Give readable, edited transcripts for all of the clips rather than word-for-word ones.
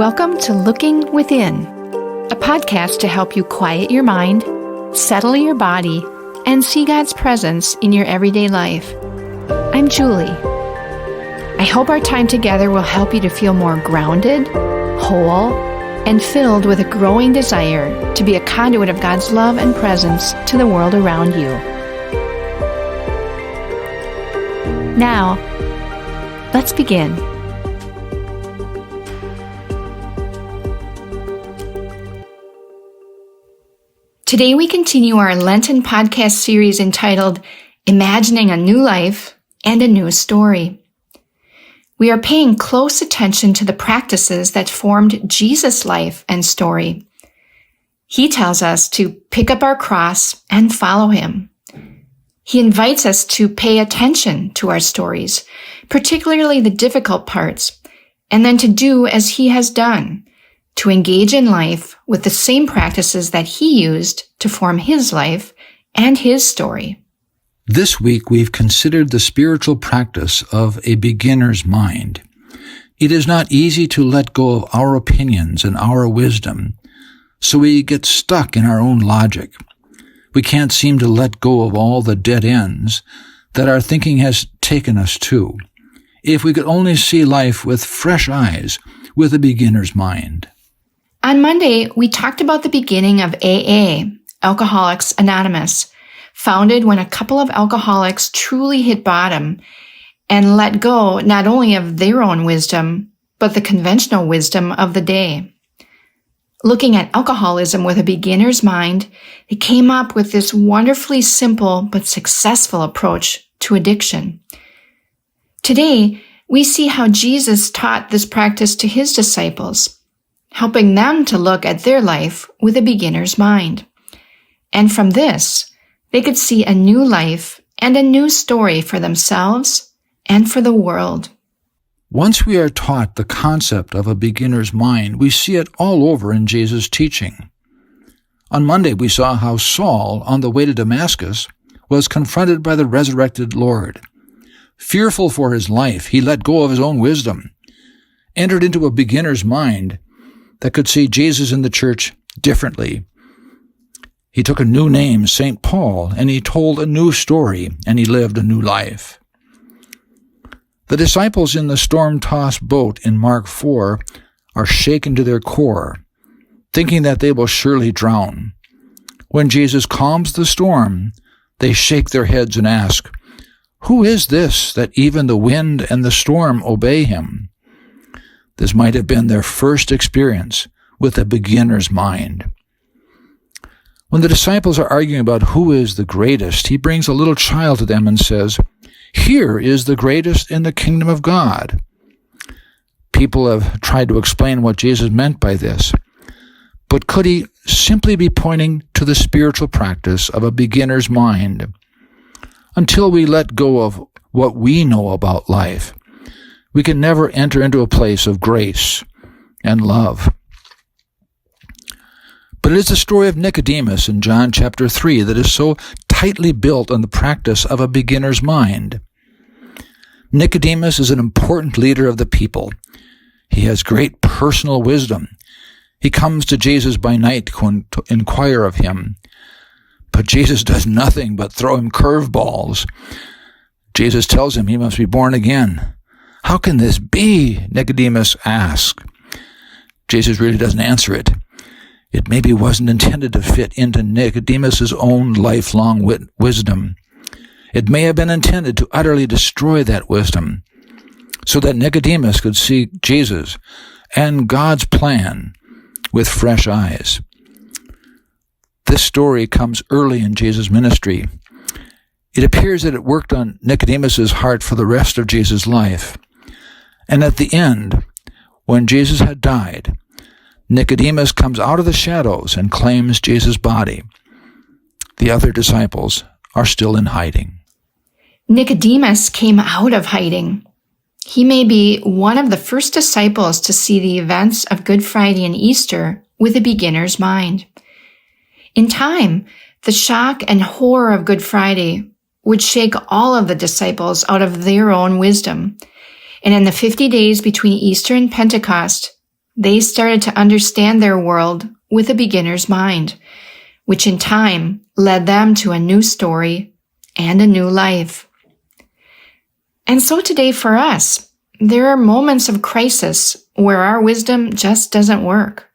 Welcome to Looking Within, a podcast to help you quiet your mind, settle your body, and see God's presence in your everyday life. I'm Julie. I hope our time together will help you to feel more grounded, whole, and filled with a growing desire to be a conduit of God's love and presence to the world around you. Now, let's begin. Today we continue our Lenten podcast series entitled Imagining a New Life and a New Story. We are paying close attention to the practices that formed Jesus' life and story. He tells us to pick up our cross and follow him. He invites us to pay attention to our stories, particularly the difficult parts, and then to do as he has done, to engage in life with the same practices that he used to form his life and his story. This week we've considered the spiritual practice of a beginner's mind. It is not easy to let go of our opinions and our wisdom, so we get stuck in our own logic. We can't seem to let go of all the dead ends that our thinking has taken us to. If we could only see life with fresh eyes, with a beginner's mind. On Monday, we talked about the beginning of AA, Alcoholics Anonymous, founded when a couple of alcoholics truly hit bottom and let go not only of their own wisdom, but the conventional wisdom of the day. Looking at alcoholism with a beginner's mind, they came up with this wonderfully simple but successful approach to addiction. Today, we see how Jesus taught this practice to his disciples, helping them to look at their life with a beginner's mind. And from this, they could see a new life and a new story for themselves and for the world. Once we are taught the concept of a beginner's mind, we see it all over in Jesus' teaching. On Monday, we saw how Saul, on the way to Damascus, was confronted by the resurrected Lord. Fearful for his life, he let go of his own wisdom, entered into a beginner's mind that could see Jesus in the church differently. He took a new name, St. Paul, and he told a new story, and he lived a new life. The disciples in the storm-tossed boat in Mark 4 are shaken to their core, thinking that they will surely drown. When Jesus calms the storm, they shake their heads and ask, "Who is this that even the wind and the storm obey him?" This might have been their first experience with a beginner's mind. When the disciples are arguing about who is the greatest, he brings a little child to them and says, "Here is the greatest in the kingdom of God." People have tried to explain what Jesus meant by this, but could he simply be pointing to the spiritual practice of a beginner's mind? Until we let go of what we know about life, we can never enter into a place of grace and love. But it is the story of Nicodemus in John chapter 3 that is so tightly built on the practice of a beginner's mind. Nicodemus is an important leader of the people. He has great personal wisdom. He comes to Jesus by night to inquire of him. But Jesus does nothing but throw him curveballs. Jesus tells him he must be born again. "How can this be?" Nicodemus asks. Jesus really doesn't answer it. It maybe wasn't intended to fit into Nicodemus's own lifelong wisdom. It may have been intended to utterly destroy that wisdom, so that Nicodemus could see Jesus and God's plan with fresh eyes. This story comes early in Jesus' ministry. It appears that it worked on Nicodemus's heart for the rest of Jesus' life. And at the end, when Jesus had died, Nicodemus comes out of the shadows and claims Jesus' body. The other disciples are still in hiding. Nicodemus came out of hiding. He may be one of the first disciples to see the events of Good Friday and Easter with a beginner's mind. In time, the shock and horror of Good Friday would shake all of the disciples out of their own wisdom. And in the 50 days between Easter and Pentecost, They started to understand their world with a beginner's mind, which in time led them to a new story and a new life. And so today for us, there are moments of crisis where our wisdom just doesn't work.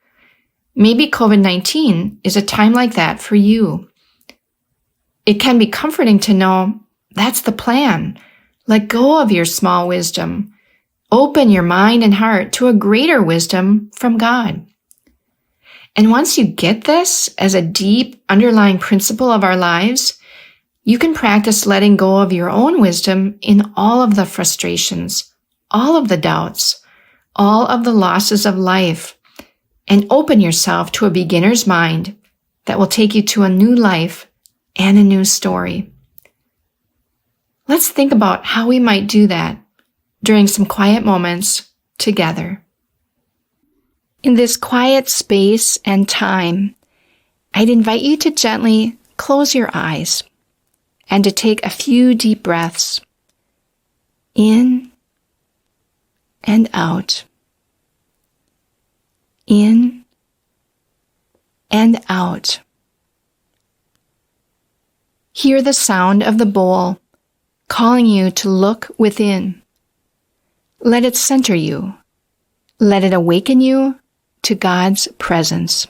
Maybe COVID-19 is a time like that for you. It can be comforting to know that's the plan. Let go of your small wisdom. Open your mind and heart to a greater wisdom from God. And once you get this as a deep underlying principle of our lives, you can practice letting go of your own wisdom in all of the frustrations, all of the doubts, all of the losses of life, and open yourself to a beginner's mind that will take you to a new life and a new story. Let's think about how we might do that during some quiet moments together. In this quiet space and time, I'd invite you to gently close your eyes and to take a few deep breaths in and out, in and out. Hear the sound of the bowl calling you to look within. Let it center you. Let it awaken you to God's presence.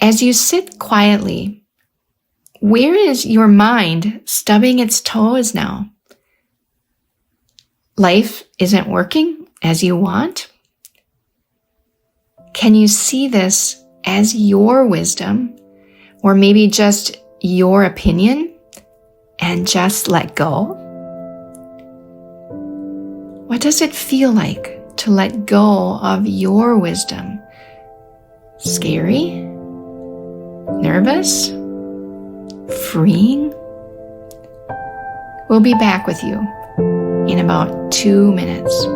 As you sit quietly, where is your mind stubbing its toes now? Life isn't working as you want? Can you see this as your wisdom, or maybe just your opinion, and just let go? What does it feel like to let go of your wisdom? Scary? Nervous? Freeing? We'll be back with you in about 2 minutes.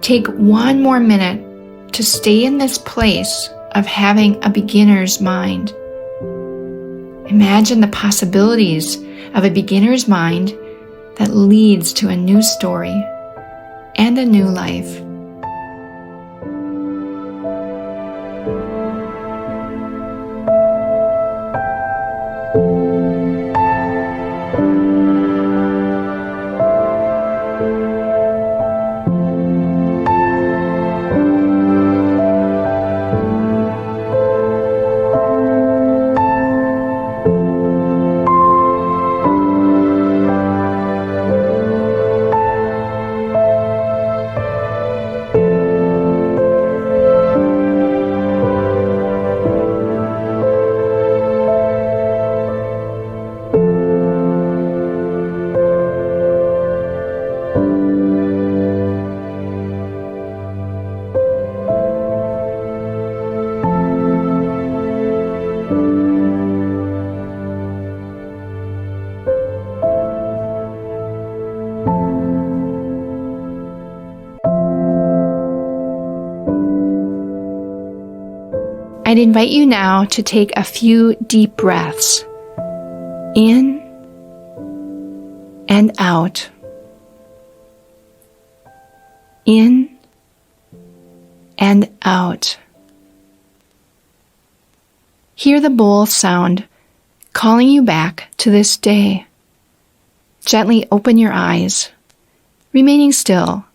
Take one more minute to stay in this place of having a beginner's mind. Imagine the possibilities of a beginner's mind that leads to a new story and a new life. I'd invite you now to take a few deep breaths in and out. In and out. Hear the bowl sound calling you back to this day. Gently open your eyes, remaining still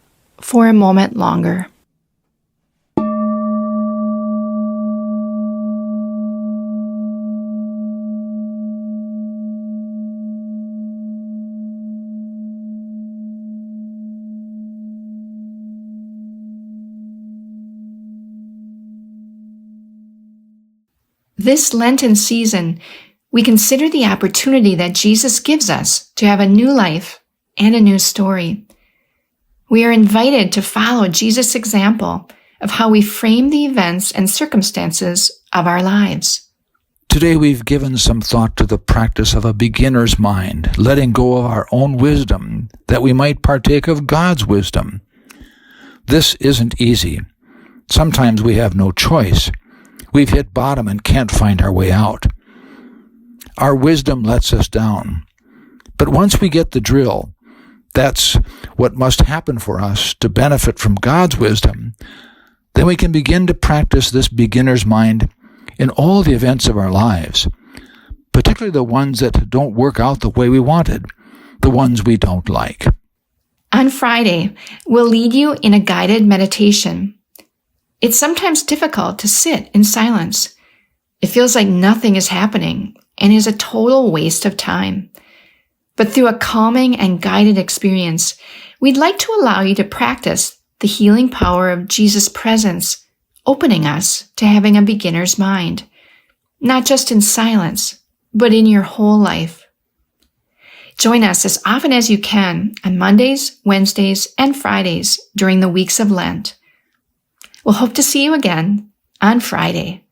for a moment longer. This Lenten season, we consider the opportunity that Jesus gives us to have a new life and a new story. We are invited to follow Jesus' example of how we frame the events and circumstances of our lives. Today we've given some thought to the practice of a beginner's mind, letting go of our own wisdom, that we might partake of God's wisdom. This isn't easy. Sometimes we have no choice. We've hit bottom and can't find our way out. Our wisdom lets us down. But once we get the drill, that's what must happen for us to benefit from God's wisdom, then we can begin to practice this beginner's mind in all the events of our lives, particularly the ones that don't work out the way we wanted, the ones we don't like. On Friday, we'll lead you in a guided meditation. It's sometimes difficult to sit in silence. It feels like nothing is happening and is a total waste of time. But through a calming and guided experience, we'd like to allow you to practice the healing power of Jesus' presence, opening us to having a beginner's mind, not just in silence, but in your whole life. Join us as often as you can on Mondays, Wednesdays, and Fridays during the weeks of Lent. We'll hope to see you again on Friday.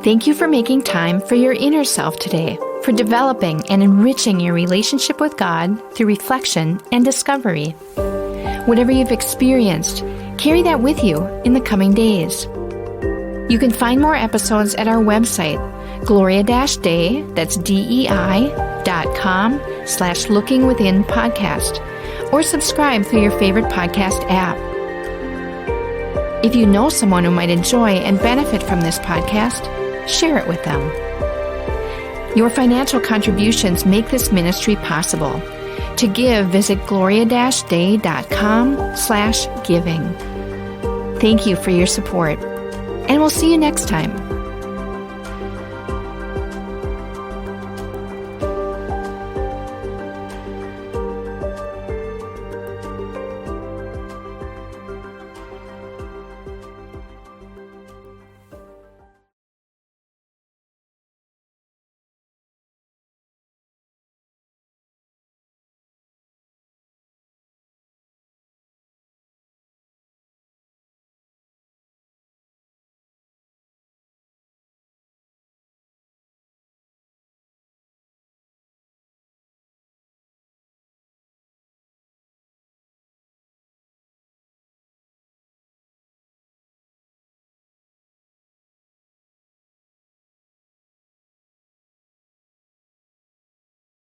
Thank you for making time for your inner self today, for developing and enriching your relationship with God through reflection and discovery. Whatever you've experienced, carry that with you in the coming days. You can find more episodes at our website, Gloria-Dei, that's DEI.com/lookingwithinpodcast, or subscribe through your favorite podcast app. If you know someone who might enjoy and benefit from this podcast, share it with them. Your financial contributions make this ministry possible. To give, visit gloria-dei.com/giving. Thank you for your support, and we'll see you next time.